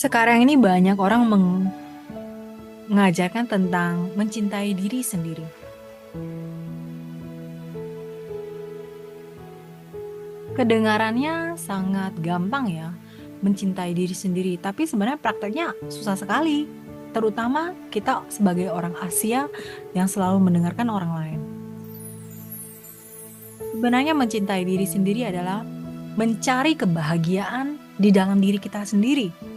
Sekarang ini banyak orang mengajarkan tentang mencintai diri sendiri. Kedengarannya sangat gampang ya, mencintai diri sendiri, tapi sebenarnya prakteknya susah sekali. Terutama kita sebagai orang Asia yang selalu mendengarkan orang lain. Sebenarnya mencintai diri sendiri adalah mencari kebahagiaan di dalam diri kita sendiri.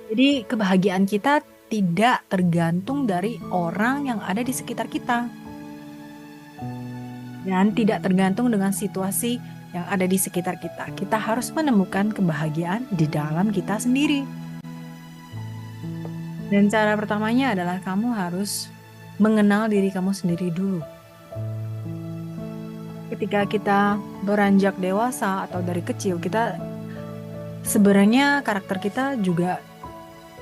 Jadi kebahagiaan kita tidak tergantung dari orang yang ada di sekitar kita. Dan tidak tergantung dengan situasi yang ada di sekitar kita. Kita harus menemukan kebahagiaan di dalam kita sendiri. Dan cara pertamanya adalah kamu harus mengenal diri kamu sendiri dulu. Ketika kita beranjak dewasa atau dari kecil, kita sebenarnya karakter kita juga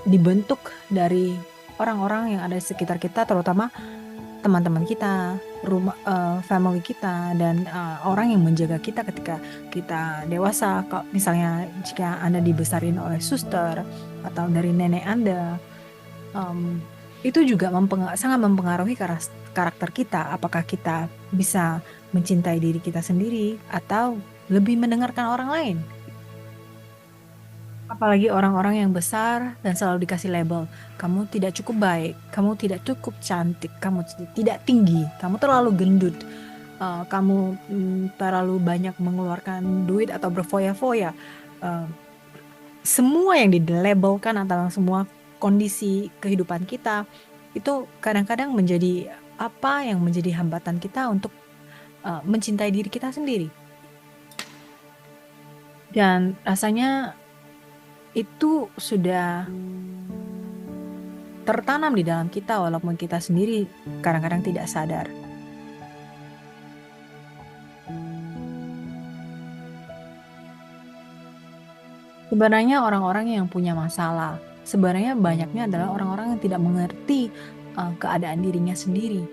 dibentuk dari orang-orang yang ada di sekitar kita, terutama teman-teman kita, family kita, dan orang yang menjaga kita ketika kita dewasa. Misalnya jika Anda dibesarin oleh suster atau dari nenek Anda, itu juga sangat mempengaruhi karakter kita. Apakah kita bisa mencintai diri kita sendiri atau lebih mendengarkan orang lain? Apalagi orang-orang yang besar dan selalu dikasih label, kamu tidak cukup baik, kamu tidak cukup cantik, kamu tidak tinggi, kamu terlalu gendut, kamu terlalu banyak mengeluarkan duit atau berfoya-foya. Semua yang dilabelkan antara semua kondisi kehidupan kita itu kadang-kadang menjadi apa yang menjadi hambatan kita untuk mencintai diri kita sendiri. Dan rasanya itu sudah tertanam di dalam kita walaupun kita sendiri kadang-kadang tidak sadar. Sebenarnya orang-orang yang punya masalah, sebenarnya banyaknya adalah orang-orang yang tidak mengerti keadaan dirinya sendiri.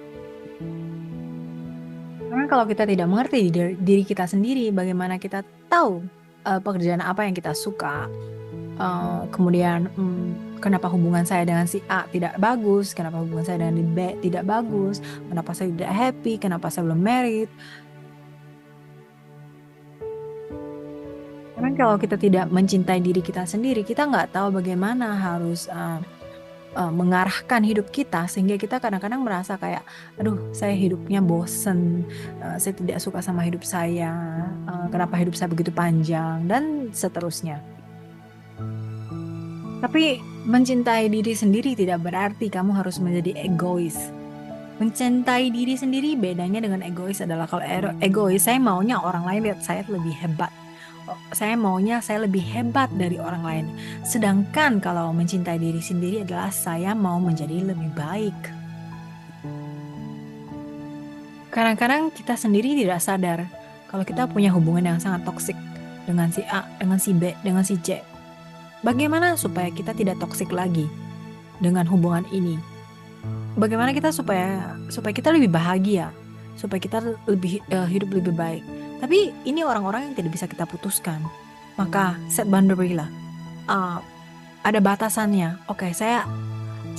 Karena kalau kita tidak mengerti diri kita sendiri, bagaimana kita tahu pekerjaan apa yang kita suka, kemudian kenapa hubungan saya dengan si A tidak bagus, kenapa hubungan saya dengan si B tidak bagus, kenapa saya tidak happy, kenapa saya belum married. Karena kalau kita tidak mencintai diri kita sendiri, kita nggak tahu bagaimana harus mengarahkan hidup kita, sehingga kita kadang-kadang merasa kayak, aduh saya hidupnya bosen, saya tidak suka sama hidup saya, kenapa hidup saya begitu panjang, dan seterusnya. Tapi mencintai diri sendiri tidak berarti kamu harus menjadi egois. Mencintai diri sendiri bedanya dengan egois adalah kalau egois saya maunya orang lain lihat saya lebih hebat. Saya maunya saya lebih hebat dari orang lain. Sedangkan kalau mencintai diri sendiri adalah saya mau menjadi lebih baik. Kadang-kadang kita sendiri tidak sadar kalau kita punya hubungan yang sangat toksik dengan si A, dengan si B, dengan si C. Bagaimana supaya kita tidak toksik lagi dengan hubungan ini? Bagaimana kita supaya kita lebih bahagia, supaya kita lebih hidup lebih baik? Tapi ini orang-orang yang tidak bisa kita putuskan. Maka set boundary lah. Ada batasannya. Oke, saya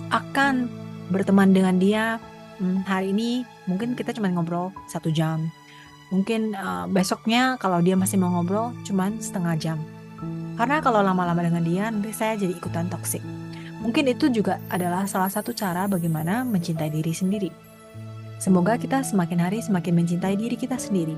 akan berteman dengan dia hari ini. Mungkin kita cuma ngobrol 1 jam. Mungkin besoknya kalau dia masih mau ngobrol cuma setengah jam. Karena kalau lama-lama dengan dia, nanti saya jadi ikutan toksik. Mungkin itu juga adalah salah satu cara bagaimana mencintai diri sendiri. Semoga kita semakin hari semakin mencintai diri kita sendiri.